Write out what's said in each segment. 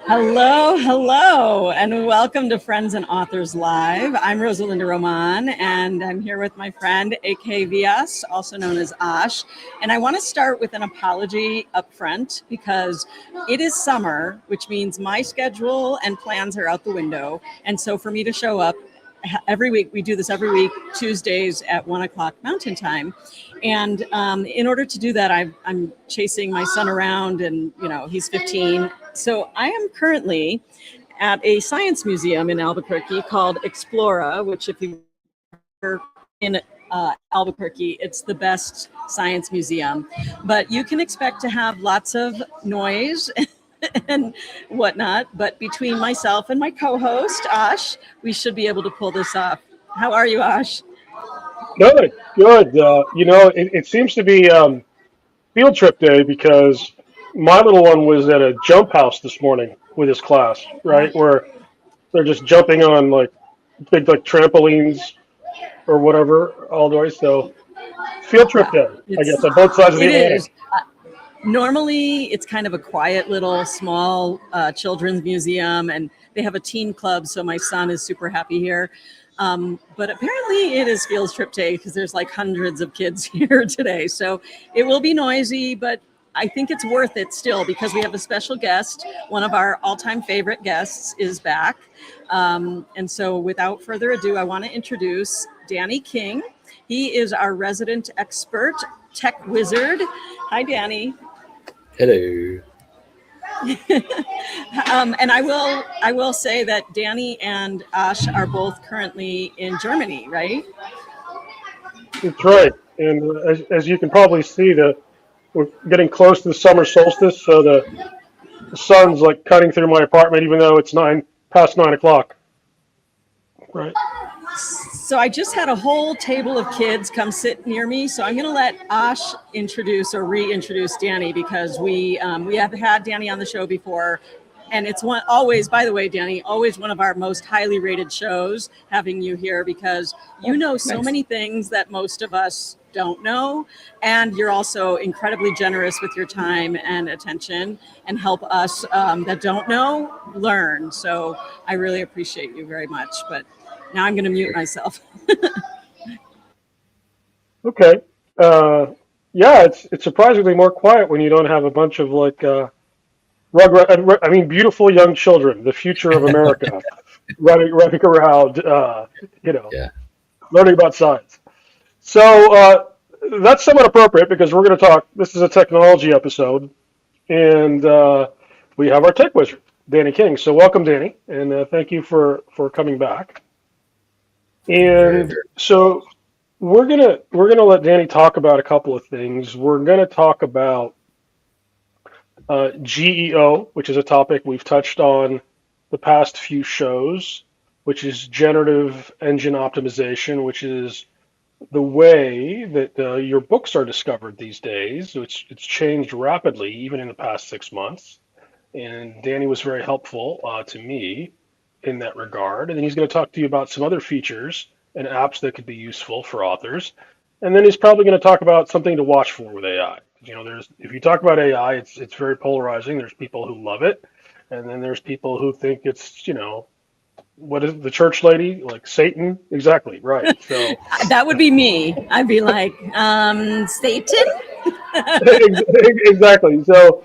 Hello, hello, and welcome to Friends and Authors Live. I'm Rosalinda Roman, and I'm here with my friend AKVS, also known as Ash. And I want to start with an apology up front because it is summer, which means my schedule and plans are out the window. And so for me to show up every week, we do this every week, Tuesdays at 1 o'clock Mountain Time. And in order to do that, I'm chasing my son around, and he's 15. So I am currently at a science museum in Albuquerque called Explora, which if you're in Albuquerque, it's the best science museum. But you can expect to have lots of noise and whatnot. But between myself and my co-host, Ash, we should be able to pull this off. How are you, Ash? Good, good. It seems to be field trip day because my little one was at a jump house this morning with his class, right? Where they're just jumping on like big like trampolines or whatever all the way. So field trip Yeah, day, I it's guess, on both sides of the it Atlantic. is. Normally, it's kind of a quiet little small children's museum, and they have a teen club. So my son is super happy here. But apparently, it is field trip day because there's like hundreds of kids here today. So it will be noisy, but I think it's worth it still because we have a special guest. One of our all-time favorite guests is back. And so without further ado, I want to introduce Danny King. He is our resident expert tech wizard. Hi, Danny. Hello. And I will say that Danny and Ash are both currently in Germany, right? That's right. And as you can probably see, we're getting close to the summer solstice, so the sun's like cutting through my apartment, even though it's past 9 o'clock. Right. So I just had a whole table of kids come sit near me. So I'm going to let Ash introduce or reintroduce Danny because we have had Danny on the show before. And it's always, by the way, Danny, always one of our most highly rated shows having you here because you know so Thanks. many things that most of us don't know. And you're also incredibly generous with your time and attention and help us that don't know learn. So I really appreciate you very much. But now I'm going to mute myself. Okay. Uh, yeah, it's surprisingly more quiet when you don't have a bunch of like I mean, beautiful young children, the future of America, running around, you know, Yeah. learning about science. So that's somewhat appropriate because we're going to talk. This is a technology episode, and we have our tech wizard, Danny King. So welcome, Danny, and thank you for coming back. Very, And very. so we're gonna let Danny talk about a couple of things. We're gonna talk about GEO, which is a topic we've touched on the past few shows, which is generative engine optimization, which is the way that your books are discovered these days. Which it's changed rapidly, even in the past 6 months. And Danny was very helpful to me in that regard. And then he's going to talk to you about some other features and apps that could be useful for authors. And then he's probably going to talk about something to watch for with AI. There's if you talk about AI, it's very polarizing. There's people who love it, and then there's people who think it's what is it, the church lady like Satan? Exactly right. So That would be me. I'd be like, Satan? exactly. So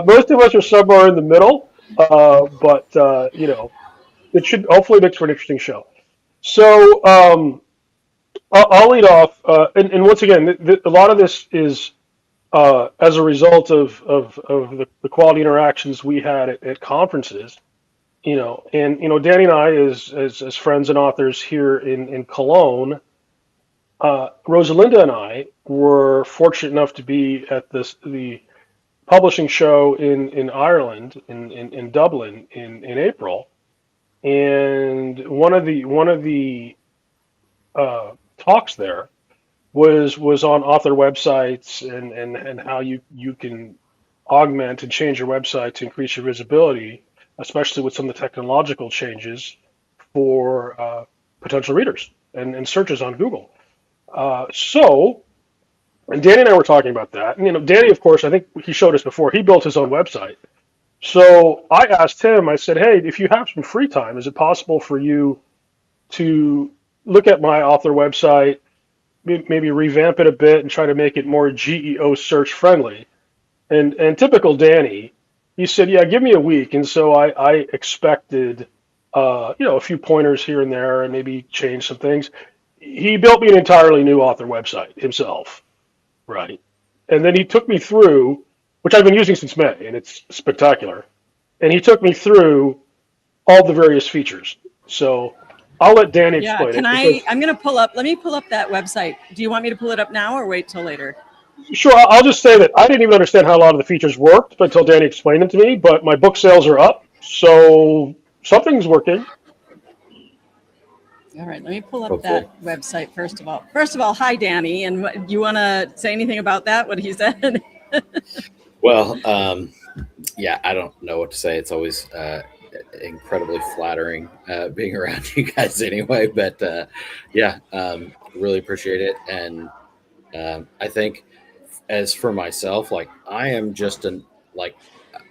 most of us are somewhere in the middle, but it should hopefully make for an interesting show. So I'll lead off, and once again, a lot of this is as a result of the quality interactions we had at conferences. And Danny and I, as friends and authors here in Cologne, Rosalinda and I were fortunate enough to be at the publishing show in Ireland in Dublin in April, and one of the talks there was on author websites and how you can augment and change your website to increase your visibility, especially with some of the technological changes for potential readers and searches on Google. So, and Danny and I were talking about that. And Danny, of course, I think he showed us before. He built his own website So I asked him, I said, hey, if you have some free time, is it possible for you to look at my author website, maybe revamp it a bit and try to make it more GEO search friendly? And typical Danny, he said, yeah, give me a week. And so I expected, a few pointers here and there and maybe change some things. He built me an entirely new author website himself, right? And then he took me through, which I've been using since May, and it's spectacular. And he took me through all the various features. So I'll let Danny Yeah, explain can it I? because I'm going to let me pull up that website. Do you want me to pull it up now or wait till later? sure, I'll just say that I didn't even understand how a lot of the features worked until Danny explained them to me, but my book sales are up, so something's working. All right, let me pull up Hopefully. that website first of all. First of all, hi, Danny. And do you want to say anything about that, what he said? Well, yeah, I don't know what to say. It's always incredibly flattering being around you guys anyway. But yeah, really appreciate it. And I think as for myself, like I am just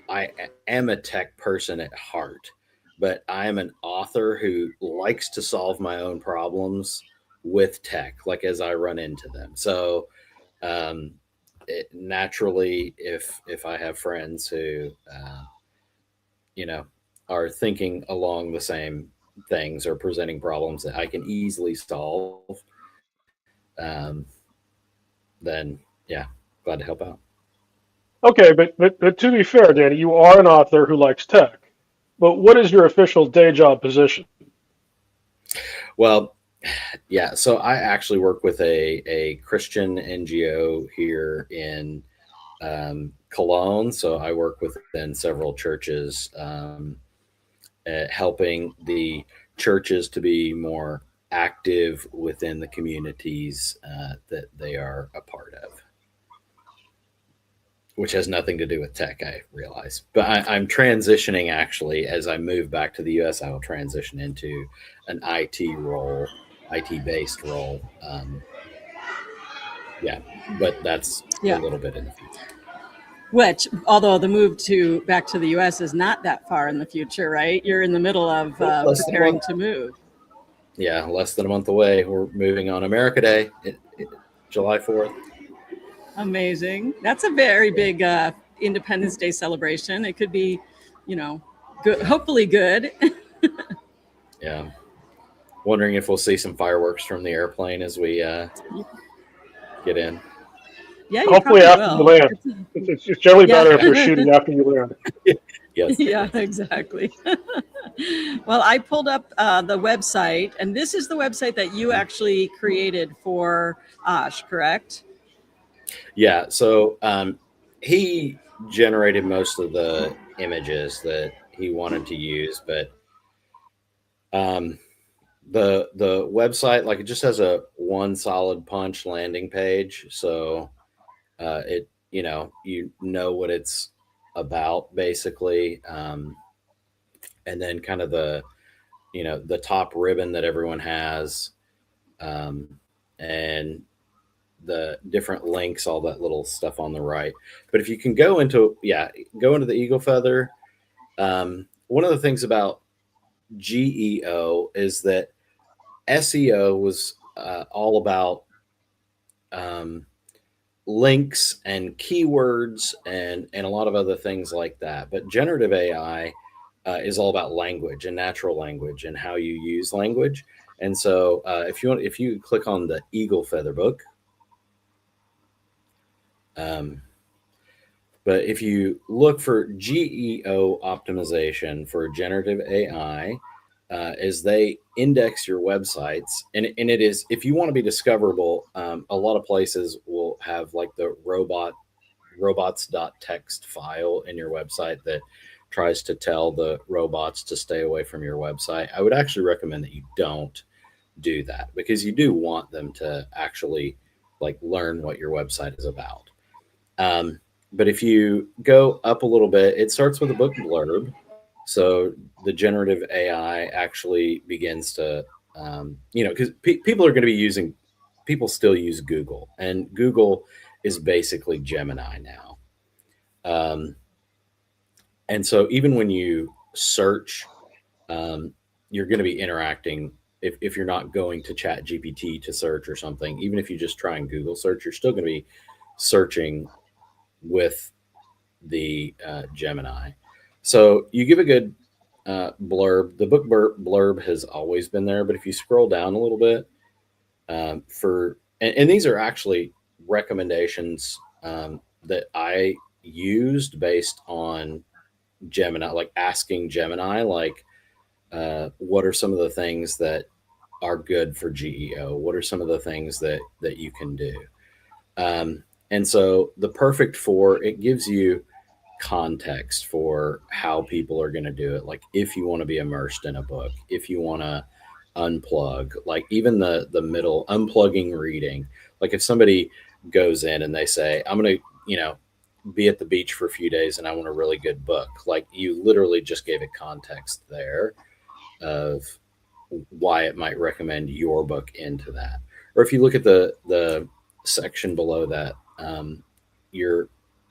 I am a tech person at heart, but I am an author who likes to solve my own problems with tech, like as I run into them. So um, naturally, if I have friends who you know are thinking along the same things or presenting problems that I can easily solve, um, then yeah, glad to help out. Okay, but to be fair, Danny, you are an author who likes tech. But what is your official day job position? Well, yeah, so I actually work with a Christian NGO here in Cologne. So I work within several churches, at helping the churches to be more active within the communities that they are a part of, which has nothing to do with tech, I realize. But I'm transitioning actually as I move back to the US. I will transition into an IT role, IT based role. Yeah, but that's a Yeah. little bit in the future. Which, although the move to back to the U.S. is not that far in the future, right? You're in the middle of Less than a preparing month. to move. Yeah, less than a month away. We're moving on America Day, July 4th. Amazing. That's a very Yeah. big Independence Day celebration. It could be, you know, good. Hopefully good. Yeah. Wondering if we'll see some fireworks from the airplane as we get in. Yeah, you Hopefully probably after you will. land. It's generally Yeah. better if they're shooting after you land. Yes. Yeah, Yes. exactly. Well, I pulled up the website, and this is the website that you actually created for Osh, correct? Yeah. So he generated most of the images that he wanted to use, but um, the website, like, it just has a one solid punch landing page. So it you know what it's about basically, and then kind of the top ribbon that everyone has, um, and the different links, all that little stuff on the right. But if you can go into the eagle feather. One of the things about GEO is that SEO was all about um, links and keywords and a lot of other things like that. But generative AI is all about language and natural language and how you use language. And so if you click on the eagle feather book, um, but if you look for GEO optimization for generative AI, as they index your websites, and it is, if you want to be discoverable, a lot of places will have like the robots.txt file in your website that tries to tell the robots to stay away from your website. I would actually recommend that you don't do that, because you do want them to actually like learn what your website is about. Um, but if you go up a little bit, it starts with a book blurb. So the generative AI actually begins to, because people are going to be using, people still use Google, and Google is basically Gemini now. Um, And so even when you search, you're going to be interacting. If you're not going to Chat GPT to search or something, even if you just try and Google search, you're still going to be searching with the Gemini. So you give a good blurb. The book blurb has always been there, but if you scroll down a little bit, and these are actually recommendations that I used based on Gemini, like asking Gemini, like what are some of the things that are good for GEO? What are some of the things that you can do? And so the perfect for, it gives you context for how people are going to do it. Like if you want to be immersed in a book, if you want to unplug, like even the middle unplugging reading, like if somebody goes in and they say, I'm going to, be at the beach for a few days and I want a really good book. Like you literally just gave a context there of why it might recommend your book into that. Or if you look at the section below that, you're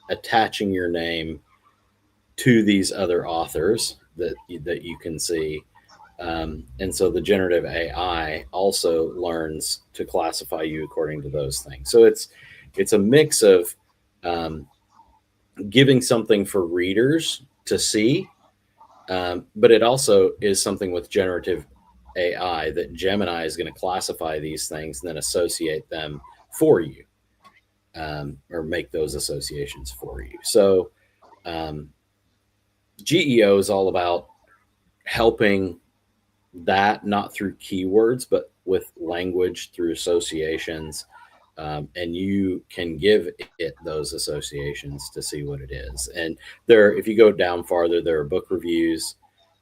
attaching your name to these other authors that you can see. And so the generative AI also learns to classify you according to those things. So it's a mix of giving something for readers to see, but it also is something with generative AI that Gemini is going to classify these things and then associate them for you, or make those associations for you. So GEO is all about helping that, not through keywords, but with language through associations. And you can give it those associations to see what it is. And if you go down farther, there are book reviews,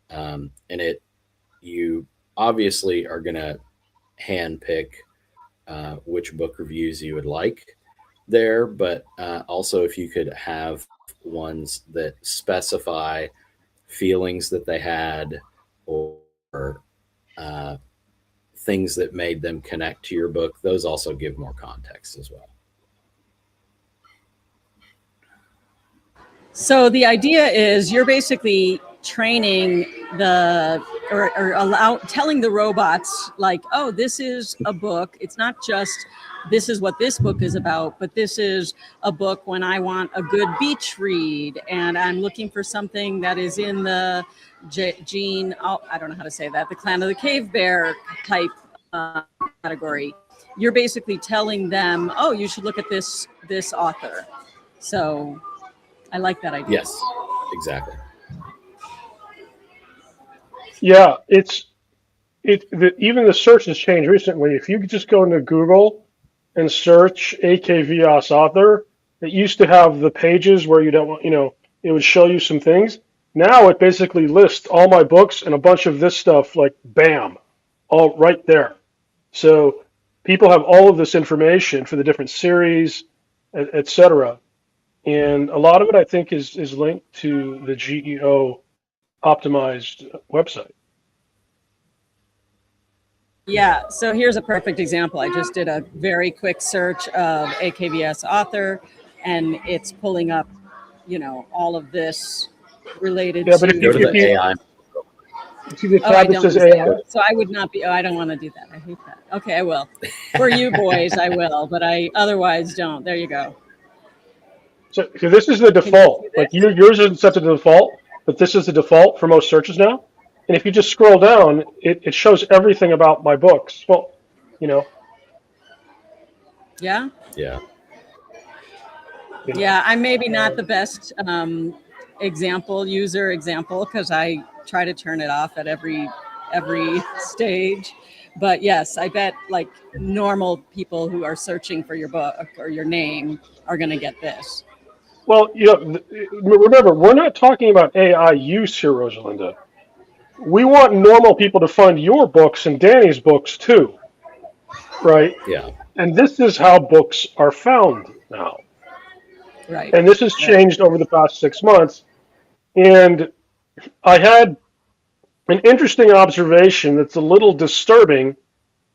and you obviously are going to handpick which book reviews you would like there, but also if you could have ones that specify feelings that they had, or things that made them connect to your book, those also give more context as well. So the idea is you're basically training telling the robots, like, oh, this is a book. It's not just this is what this book is about, but this is a book when I want a good beach read and I'm looking for something that is in the I don't know how to say that, the Clan of the Cave Bear type category. You're basically telling them, oh, you should look at this author. So I like that idea. Yes, exactly. Yeah, even the search has changed recently. If you could just go into Google and search AKVIAS author, it used to have the pages where you don't want, it would show you some things. Now it basically lists all my books and a bunch of this stuff, like bam, all right there. So people have all of this information for the different series, et cetera. And a lot of it, I think, is linked to the GEO optimized website. Yeah, so here's a perfect example. I just did a very quick search of AKVS author, and it's pulling up, all of this related to. But go to the AI. See the tab that says AI? So I would not be. Oh, I don't want to do that. I hate that. Okay, I will. For you boys, I will, but I otherwise don't. There you go. So this is the default. Like yours isn't set to the default, but this is the default for most searches now. And if you just scroll down, it shows everything about my books. Well, Yeah. Yeah. Yeah, I'm maybe not the best example because I try to turn it off at every stage. But yes, I bet like normal people who are searching for your book or your name are going to get this. Well, remember, we're not talking about AI use here, Rosalinda. We want normal people to find your books and Danny's books too, right? Yeah. And this is how books are found now. Right. And this has changed over the past 6 months. And I had an interesting observation that's a little disturbing,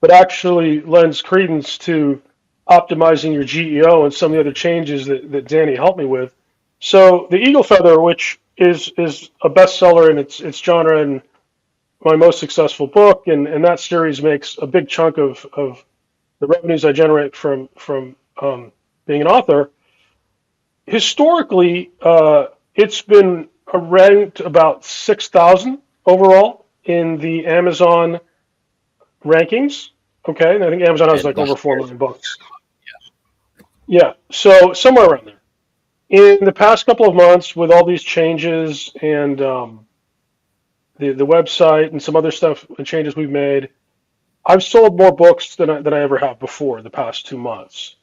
but actually lends credence to optimizing your GEO and some of the other changes that Danny helped me with. So the eagle feather, which is a bestseller in its genre and my most successful book, and that series makes a big chunk of the revenues I generate from being an author. Historically, it's been ranked about 6,000 overall in the Amazon rankings. Okay, and I think Amazon has And like the over 4 highest, million books. Yeah, so somewhere around there. In the past couple of months, with all these changes and the website and some other stuff and changes we've made, I've sold more books than I ever have before the past 2 months.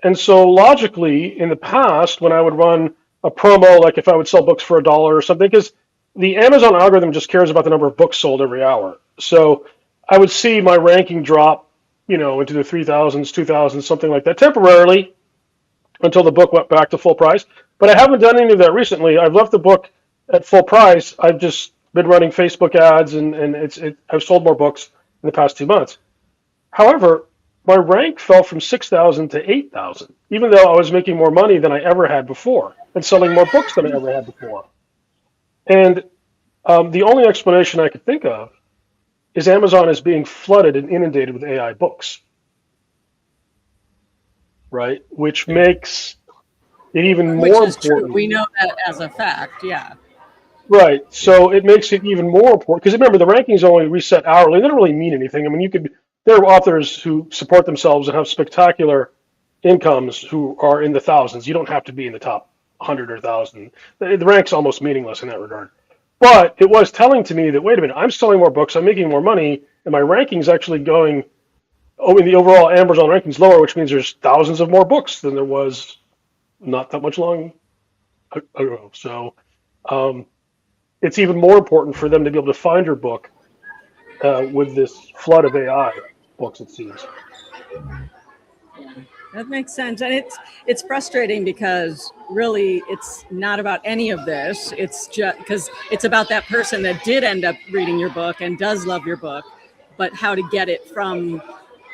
And so logically, in the past, when I would run a promo, like if I would sell books for $1 or something, because the Amazon algorithm just cares about the number of books sold every hour. So I would see my ranking drop, into the 3,000s, 2,000s, something like that, temporarily until the book went back to full price. But I haven't done any of that recently. I've left the book at full price. I've just been running Facebook ads, and I've sold more books in the past 2 months. However, my rank fell from 6,000 to 8,000, even though I was making more money than I ever had before and selling more books than I ever had before. And the only explanation I could think of is Amazon is being flooded and inundated with AI books, right? Which yeah, makes it even Which more is true. important. We know that as a fact. Yeah. Right. yeah, So it makes it even more important because remember the rankings only reset hourly. They don't really mean anything. I mean, there are authors who support themselves and have spectacular incomes who are in the thousands. You don't have to be in the top 100 or 1,000. The rank's almost meaningless in that regard. But it was telling to me that wait a minute, I'm selling more books, I'm making more money, and my ranking's actually going. Oh, in the overall Amazon rankings lower, which means there's thousands of more books than there was not that much long ago. So. Um, it's even more important for them to be able to find your book with this flood of AI books, it seems. Yeah, that makes sense, and it's frustrating because really it's not about any of this. It's just because it's about that person that did end up reading your book and does love your book, but how to get it from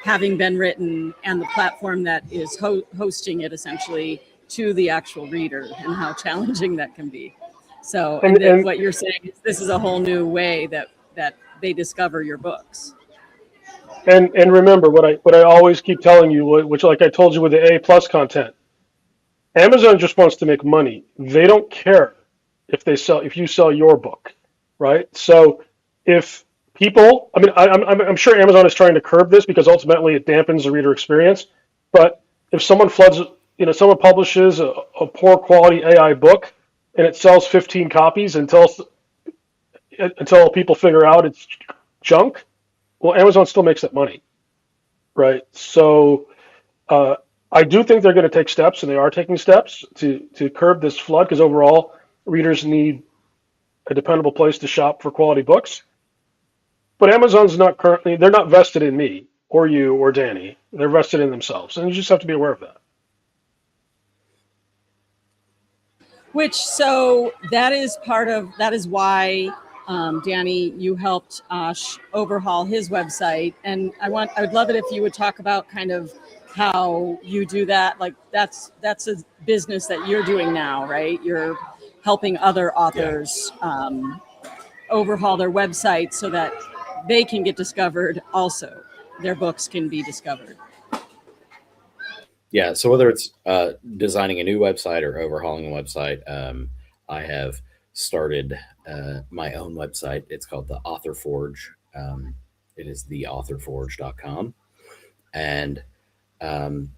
having been written and the platform that is hosting it essentially to the actual reader and how challenging that can be. So, And and that and what you're saying is this is a whole new way that they discover your books. and remember what I always keep telling you, which like I told you with the A+ content, Amazon just wants to make money. They don't care if you sell your book, right? So if people, I mean, I'm sure Amazon is trying to curb this because ultimately it dampens the reader experience. But if someone publishes a poor quality AI book and it sells 15 copies until people figure out it's junk, well, Amazon still makes that money, right? So uh, I do think they're going to take steps, and they are taking steps to curb this flood because overall, readers need a dependable place to shop for quality books. But Amazon's they're not vested in me or you or Danny. They're vested in themselves, and you just have to be aware of that. Which so that is why Danny, you helped overhaul his website, and I would love it if you would talk about kind of how you do that. Like that's a business that you're doing now, right? You're helping other yeah, authors overhaul their website so that they can get discovered. Also, their books can be discovered. yeah. So whether it's designing a new website or overhauling a website, I have started my own website. It's called the Author Forge. It is theauthorforge.com. And um,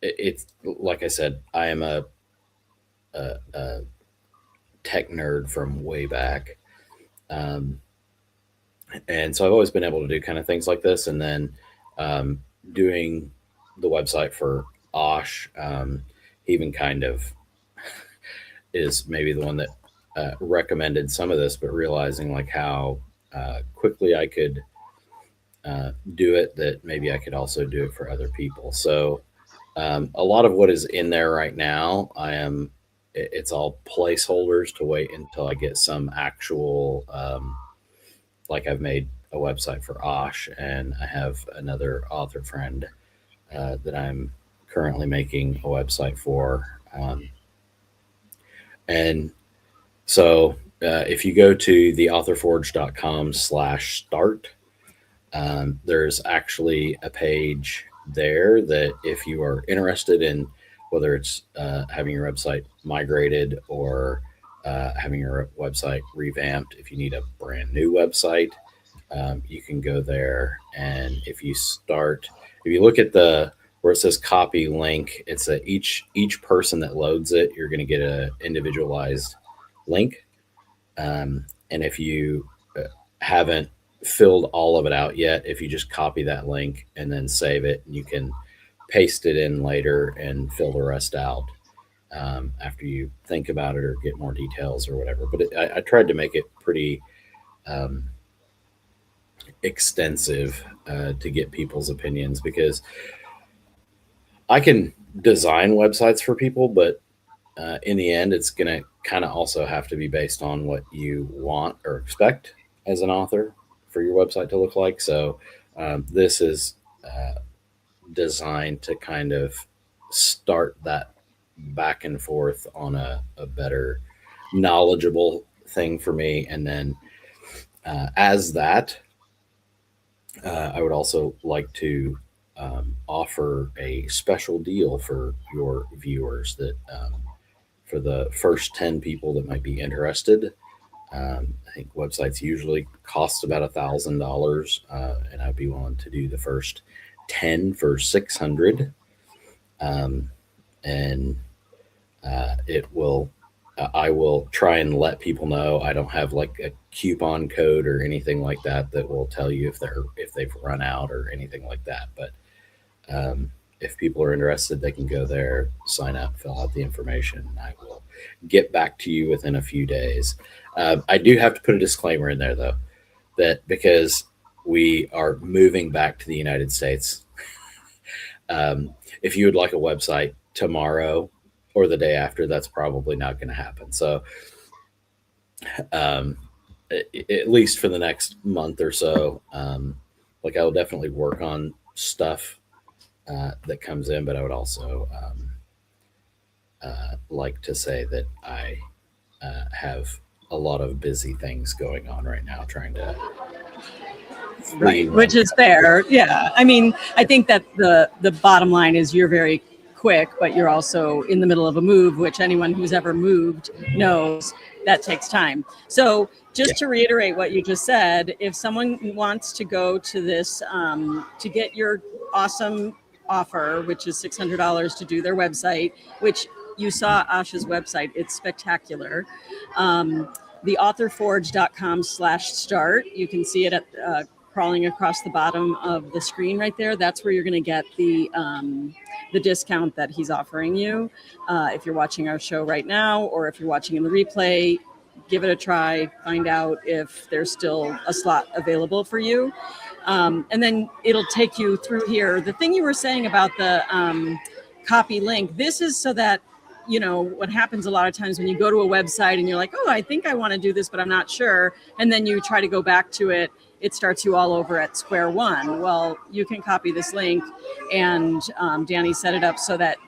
it's like I said, I am a tech nerd from way back. Um, and so I've always been able to do kind of things like this. And then um, doing the website for Osh, he even kind of is maybe the one that recommended some of this, but realizing like how quickly I could do it, that maybe I could also do it for other people. So a lot of what is in there right now, it's all placeholders to wait until I get some actual, like I've made a website for Osh, and I have another author friend that I'm currently making a website for. And So if you go to theauthorforge.com/start, there's actually a page there that if you are interested in whether it's having your website migrated or having your website revamped, if you need a brand new website, you can go there. And if you look at the where it says copy link, it's each person that loads it, you're going to get a individualized link. And if you haven't filled all of it out yet, if you just copy that link and then save it, you can paste it in later and fill the rest out after you think about it or get more details or whatever. But I tried to make it pretty extensive to get people's opinions, because I can design websites for people, but in the end, it's going to kind of also have to be based on what you want or expect as an author for your website to look like. So this is designed to kind of start that back and forth on a better knowledgeable thing for me. And then as that, I would also like to offer a special deal for your viewers that for the first 10 people that might be interested. I think websites usually cost about $1,000, and I'd be willing to do the first 10 for 600. And it will. I will try and let people know I don't have like a coupon code or anything like that that will tell you if they've run out or anything like that. But if people are interested, they can go there, sign up, fill out the information, and I will get back to you within a few days. I do have to put a disclaimer in there, though, that because we are moving back to the United States, if you would like a website tomorrow or the day after, that's probably not going to happen. So at least for the next month or so, like I will definitely work on stuff that comes in, but I would also like to say that I have a lot of busy things going on right now, trying to right, which is fair. Yeah, I mean, I think that the bottom line is you're very quick, but you're also in the middle of a move, which anyone who's ever moved knows that takes time. So just to reiterate what you just said, if someone wants to go to this to get your awesome offer, which is $600 to do their website, which you saw Asha's website, it's spectacular. Theauthorforge.com/start. You can see it at crawling across the bottom of the screen right there. That's where you're going to get the discount that he's offering you. If you're watching our show right now, or if you're watching in the replay, give it a try. Find out if there's still a slot available for you. And then it'll take you through here. The thing you were saying about the copy link, this is so that, you know, what happens a lot of times when you go to a website and you're like, oh, I think I want to do this, but I'm not sure. And then you try to go back to it. It starts you all over at square one. Well, you can copy this link, and Danny set it up so that,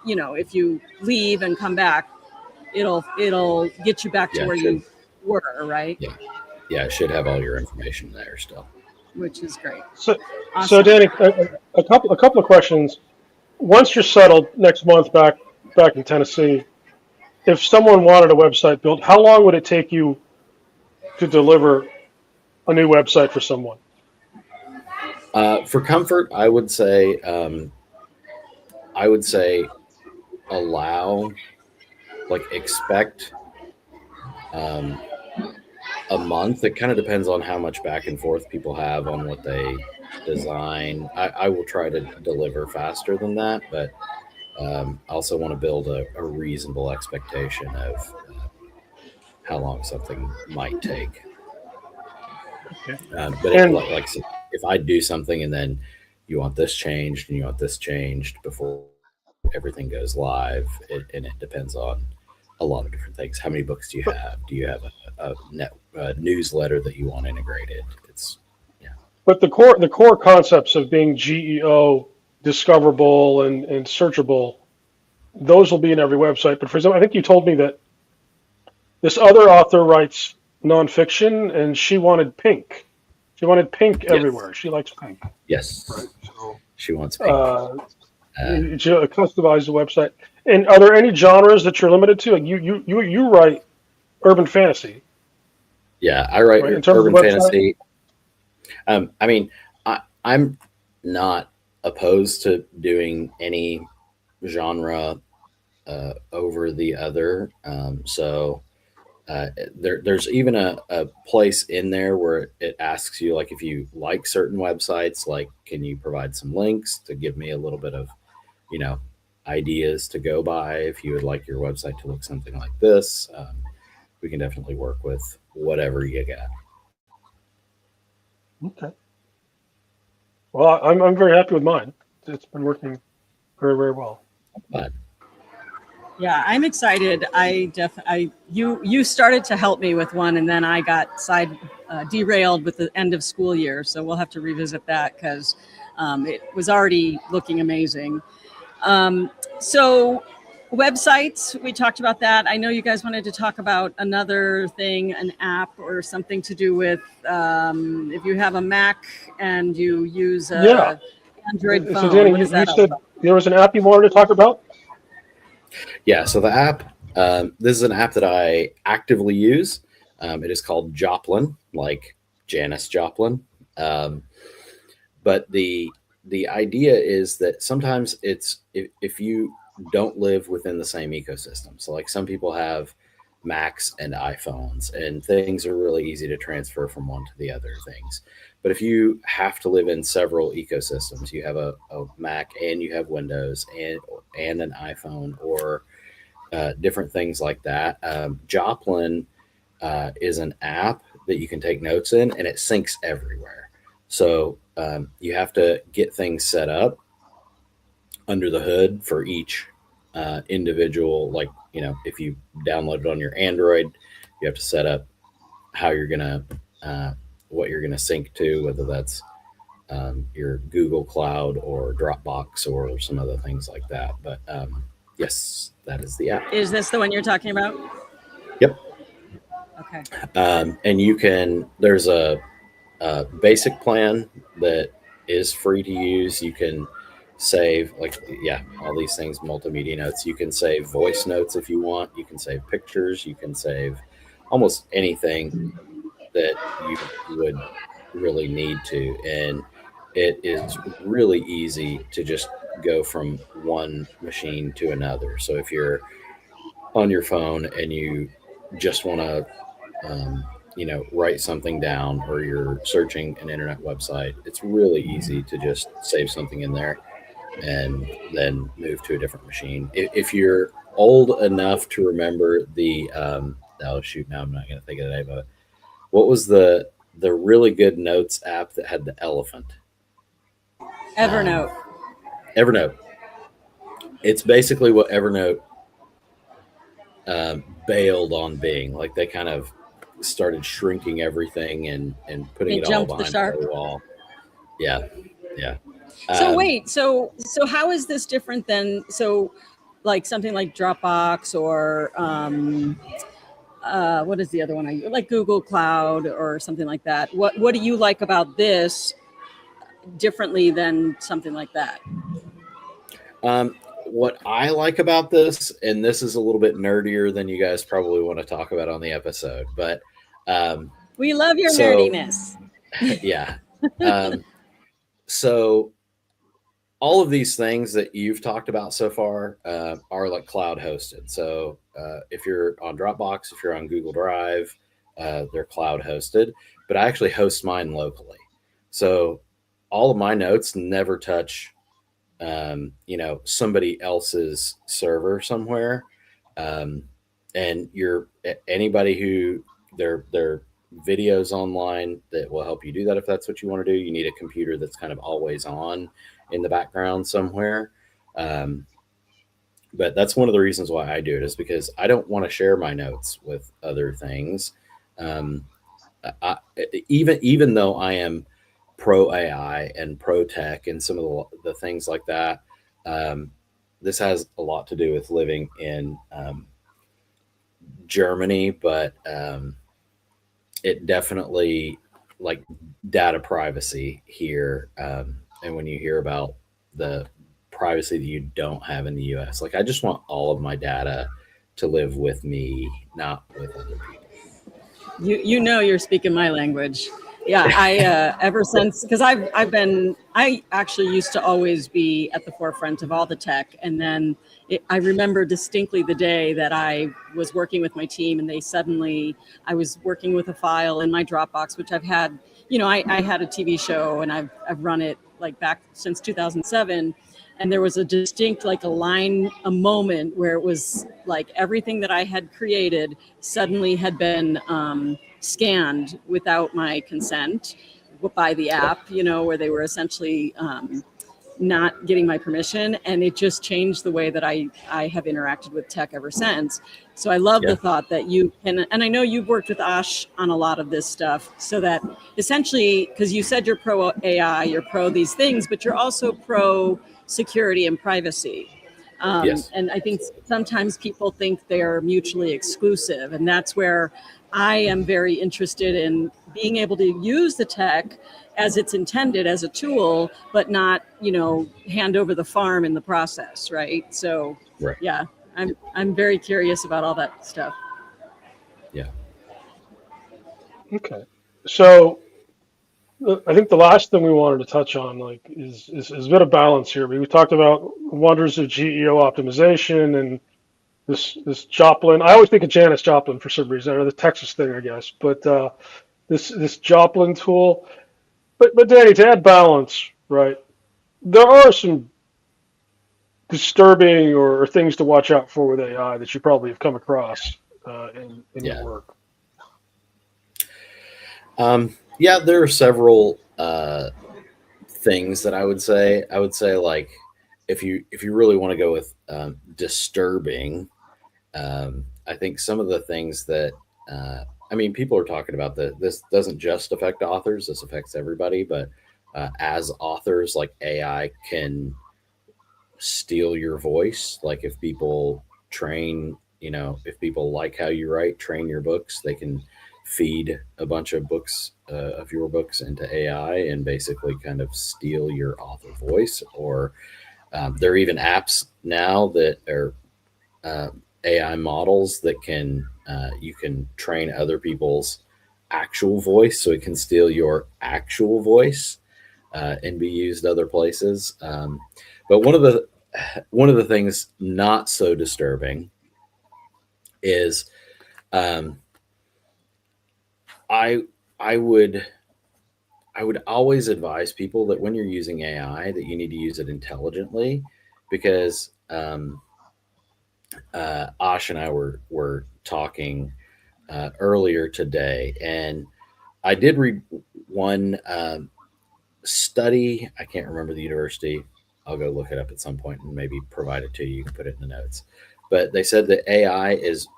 you know, if you leave and come back, it'll get you back to where you were, right? Yeah, it should have all your information there still, which is great. So, awesome. So Danny, a couple of questions. Once you're settled next month back in Tennessee, if someone wanted a website built, how long would it take you to deliver a new website for someone? For comfort, I would say allow, like, expect a month. It kind of depends on how much back and forth people have on what they design. I will try to deliver faster than that, but I also want to build a reasonable expectation of how long something might take. Okay. But like I said, if I do something and then you want this changed and you want this changed before everything goes live, and it depends on a lot of different things. How many books do you have? Do you have a newsletter that you want integrated? But the core concepts of being GEO, discoverable, and searchable, those will be in every website. But for example, I think you told me that This other author writes nonfiction, and she wanted pink. She wanted pink Yes. everywhere. She likes pink, right? Yes. So She wants pink. uh, Uh, she customized the website. And are there any genres that you're limited to? Like you write urban fantasy, yeah, I write right? In terms of the urban website. fantasy. I mean, I'm not opposed to doing any genre over the other. There's even a place in there where it asks you, like, if you like certain websites, like, can you provide some links to give me a little bit of, you know, ideas to go by if you would like your website to look something like this. We can definitely work with whatever you got. Okay. Well, I'm very happy with mine. It's been working very, very well. But Yeah, I'm excited. You started to help me with one, and then I got derailed with the end of school year. So we'll have to revisit that because it was already looking amazing. Um, so websites, we talked about that. I know you guys wanted to talk about another thing, an app or something to do with if you have a Mac and you use Yeah. a Android So phone. Danny, What is you that all said about? there was an app you wanted to talk about. yeah, so the app, this is an app that I actively use. It is called Joplin, like Janis Joplin. Um, but the idea is that sometimes it's if you don't live within the same ecosystem. So, like, some people have Macs and iPhones, and things are really easy to transfer from one to the other things. But if you have to live in several ecosystems, you have a Mac and you have Windows and an iPhone, or different things like that. Joplin is an app that you can take notes in, and it syncs everywhere. So you have to get things set up under the hood for each individual. Like, if you download it on your Android, you have to set up how you're gonna what you're gonna sync to, whether that's your Google Cloud or Dropbox or some other things like that. But yes, that is the app. Is this the one you're talking about? Yep. Okay. And there's a basic plan that is free to use. You can save, like, yeah, all these things, multimedia notes. You can save voice notes if you want. You can save pictures. You can save almost anything that you would really need to. And it is really easy to just go from one machine to another. So if you're on your phone and you just want to write something down, or you're searching an internet website, it's really easy to just save something in there and then move to a different machine. If you're old enough to remember oh shoot, now I'm not going to think of the name of it. What was the really good notes app that had the elephant? Um, Evernote. Evernote. It's basically what Evernote bailed on being. Like, they kind of started shrinking everything and putting They it all jumped the behind a shark. paywall. Yeah, yeah. So Um, wait, so how is this different than like something like Dropbox or what is the other one I use? Like Google Cloud or something like that? What do you like about this differently than something like that? what I like about this, and this is a little bit nerdier than you guys probably want to talk about on the episode, but um, We love your so nerdiness. yeah. Um, so all of these things that you've talked about so far are like cloud hosted. So if you're on Dropbox, if you're on Google Drive, they're cloud hosted. But I actually host mine locally, so all of my notes never touch somebody else's server somewhere. Um, and anybody who their videos online that will help you do that. If that's what you want to do, you need a computer that's kind of always on in the background somewhere. Um, but that's one of the reasons why I do it, is because I don't want to share my notes with other things. Um, I, even though I am pro AI and pro tech and some of the things like that, um, this has a lot to do with living in Germany, but it definitely, like, data privacy here. And when you hear about the privacy that you don't have in the US, like, I just want all of my data to live with me, not with other people. You know you're speaking my language. Yeah, I ever since, because I actually used to always be at the forefront of all the tech, and then I remember distinctly the day that I was working with my team, and I was working with a file in my Dropbox, which I've had, I had a TV show, and I've run it like back since 2007. And there was a distinct, like, a moment where it was like everything that I had created suddenly had been scanned without my consent by the app, where they were essentially not getting my permission. And it just changed the way that I have interacted with tech ever since. So I love the thought that you can, and I know you've worked with Ash on a lot of this stuff, so that essentially, because you said you're pro AI, you're pro these things, but you're also pro security and privacy. Yes. And I think sometimes people think they're mutually exclusive. And that's where I am very interested in being able to use the tech as it's intended as a tool, but not, hand over the farm in the process. Right. So, Right. yeah, I'm very curious about all that stuff. Yeah. Okay. So I think the last thing we wanted to touch on, like, is a bit of balance here. We talked about wonders of GEO optimization and this Joplin. I always think of Janis Joplin for some reason, or the Texas thing, I guess. But this Joplin tool. But Danny, to add balance, right? There are some disturbing or things to watch out for with AI that you probably have come across in your Yeah. work. Yeah, there are several things that I would say. I would say, like, if you really want to go with disturbing, I think some of the things that people are talking about that this doesn't just affect authors; this affects everybody. But as authors, like, AI can steal your voice. Like, if people if people like how you write, train your books, they can feed a bunch of books of your books into AI and basically kind of steal your author voice. Or there are even apps now that are AI models that can you can train other people's actual voice, so it can steal your actual voice and be used other places. But one of the things not so disturbing is um, I I would always advise people that when you're using AI, that you need to use it intelligently, because Ash and I were talking earlier today, and I did read one study. I can't remember the university. I'll go look it up at some point and maybe provide it to you. You can put it in the notes. But they said that AI is,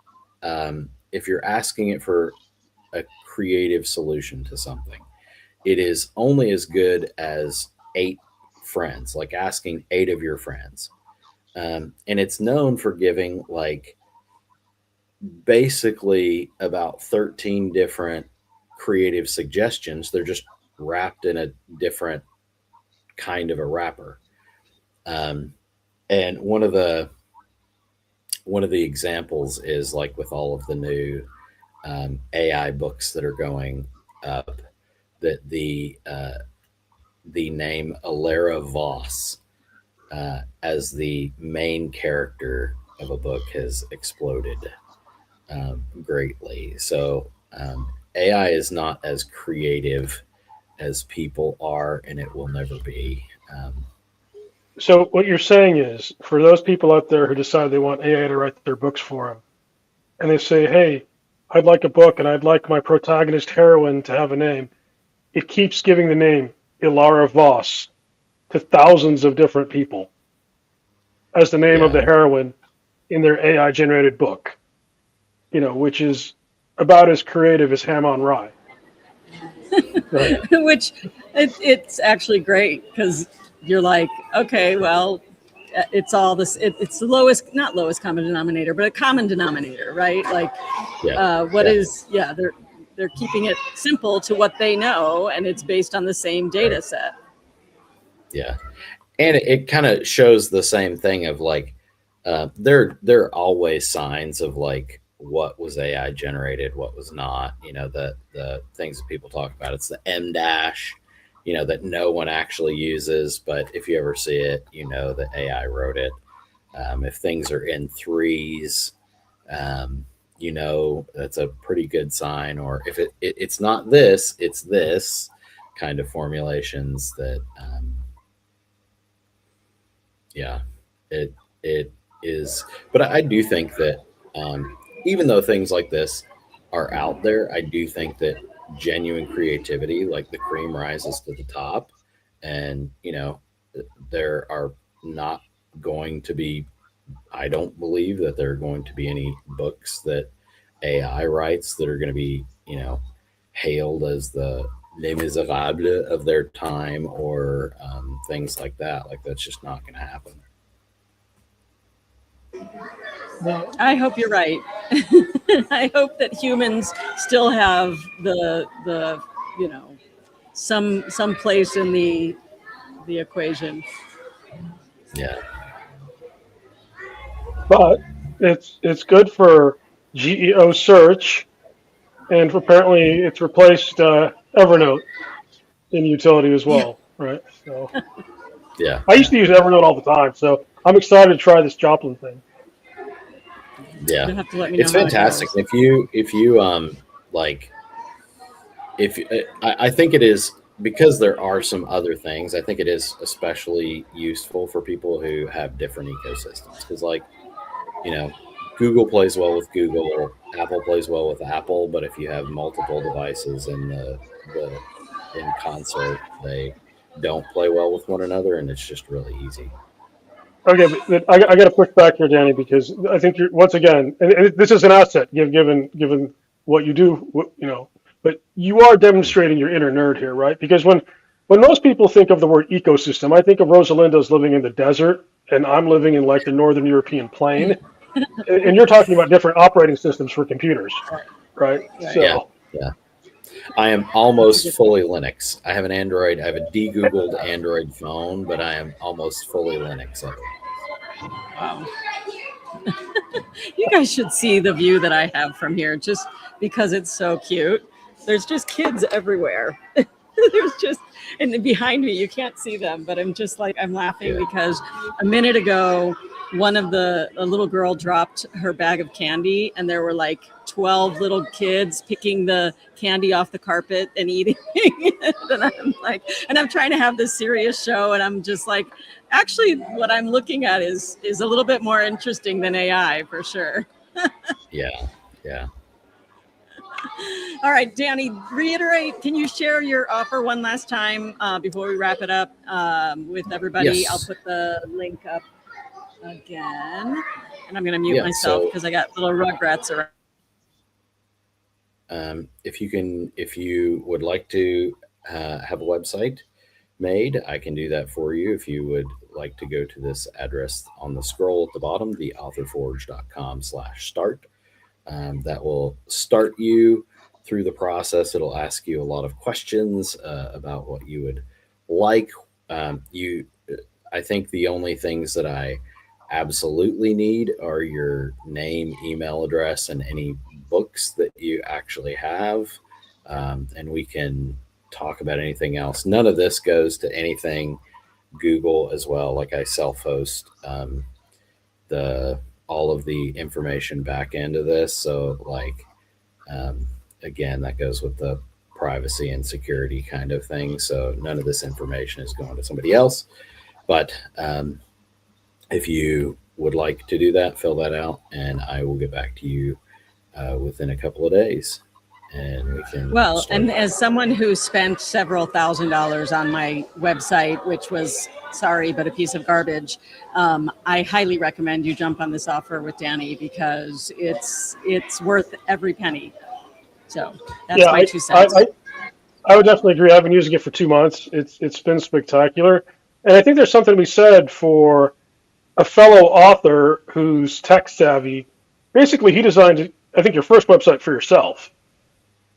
if you're asking it for a creative solution to something, it is only as good as 8 friends, like asking 8 of your friends. And it's known for giving, like, basically about 13 different creative suggestions. They're just wrapped in a different kind of a wrapper. Um, and one of the examples is, like, with all of the new AI books that are going up, that the name Alara Voss as the main character of a book has exploded greatly. So AI is not as creative as people are, and it will never be. So what you're saying is, for those people out there who decide they want AI to write their books for them, and they say, "Hey, I'd like a book, and I'd like my protagonist heroine to have a name," it keeps giving the name Ilara Voss to thousands of different people as the name of the Yeah, heroine in their AI generated book, which is about as creative as ham on rye. Right. Which it's actually great, because you're like, okay, well, it's all this. It's the lowest, not lowest common denominator, but a common denominator, right? Like, they're keeping it simple to what they know, and it's based on the same data set. Yeah, and it kind of shows the same thing of like, there are always signs of like what was AI generated, what was not. The things that people talk about. It's the M dash, that no one actually uses, but if you ever see it, that AI wrote it. If things are in threes, that's a pretty good sign. Or if it's not this, it's this kind of formulations that, it is. But I do think that, even though things like this are out there, I do think that genuine creativity, like the cream rises to the top, and there are not going to be. I don't believe that there are going to be any books that AI writes that are going to be, hailed as the Les Miserables of their time, or things like that. Like, that's just not going to happen. I hope you're right. I hope that humans still have the some place in the equation. Yeah. But it's good for GEO search, and apparently it's replaced Evernote in utility as well, right? So Yeah. I used to use Evernote all the time, so I'm excited to try this Joplin thing. Yeah, You'll have to let me know it's how it fantastic. goes. If you like, if I think it is, because there are some other things. I think it is especially useful for people who have different ecosystems, because like, Google plays well with Google, Apple plays well with Apple, but if you have multiple devices in concert, they don't play well with one another, and it's just really easy. Okay, but I got to push back here, Danny, because I think you're once again, and this is an asset given what you do, but you are demonstrating your inner nerd here, right? Because when most people think of the word ecosystem, I think of Rosalinda's living in the desert, and I'm living in like the northern European plain, and you're talking about different operating systems for computers, right? Right. Yeah, So yeah. I am almost fully Linux. I have an Android. I have a de-Googled Android phone, but I am almost fully Linux otherwise. Wow. You guys should see the view that I have from here, just because it's so cute. There's just kids everywhere. There's just, and behind me, you can't see them, but I'm just like, I'm laughing because a minute ago, a little girl dropped her bag of candy, and there were like 12 little kids picking the candy off the carpet and eating. And I'm like, and I'm trying to have this serious show, and I'm just like, actually, what I'm looking at is a little bit more interesting than AI for sure. Yeah, yeah. All right, Danny, reiterate. Can you share your offer one last time before we wrap it up with everybody? Yes. I'll put the link up again, and I'm going to mute myself because I got little rugrats around. If you would like to have a website made, I can do that for you. If you would like to go to this address on the scroll at the bottom, theauthorforge.com/start. That will start you through the process. It'll ask you a lot of questions about what you would like. I think the only things that I absolutely need are your name, email address, and any books that you actually have. And we can talk about anything else. None of this goes to anything Google as well. Like, I self-host all of the information back into this. So like, again, that goes with the privacy and security kind of thing. So none of this information is going to somebody else. But if you would like to do that, fill that out, and I will get back to you within a couple of days. And we can. Well, and as someone who spent several $1,000s on my website, which was, sorry, but a piece of garbage, I highly recommend you jump on this offer with Danny, because it's worth every penny. So that's my 2 cents. I would definitely agree. I've been using it for 2 months. It's been spectacular, and I think there's something to be said for a fellow author who's tech savvy. Basically, he designed, I think, your first website for yourself,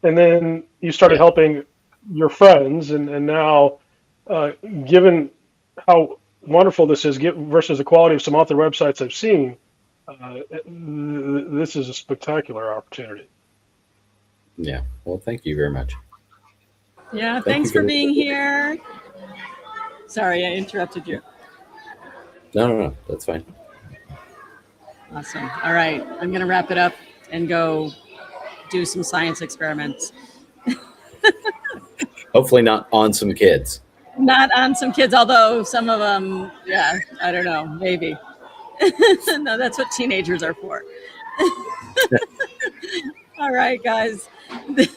and then you started Yeah. helping your friends, and now, uh, given how wonderful this is versus the quality of some author websites I've seen, this is a spectacular opportunity. Yeah. Well, thank you very much. Yeah, Thank you thanks for for the. being here. Sorry, I interrupted you. No. That's fine. Awesome. All right, I'm going to wrap it up and go do some science experiments. Hopefully, not on some kids. Not on some kids, although some of them, yeah, I don't know, maybe. No, that's what teenagers are for. All right, guys.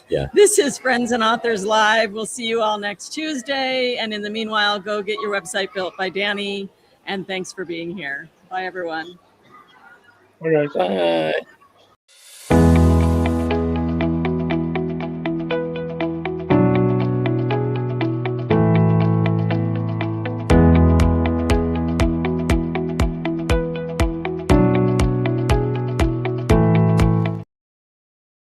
Yeah. This is Friends and Authors Live. We'll see you all next Tuesday. And in the meanwhile, go get your website built by Danny. And thanks for being here. Bye, everyone. All right. Bye.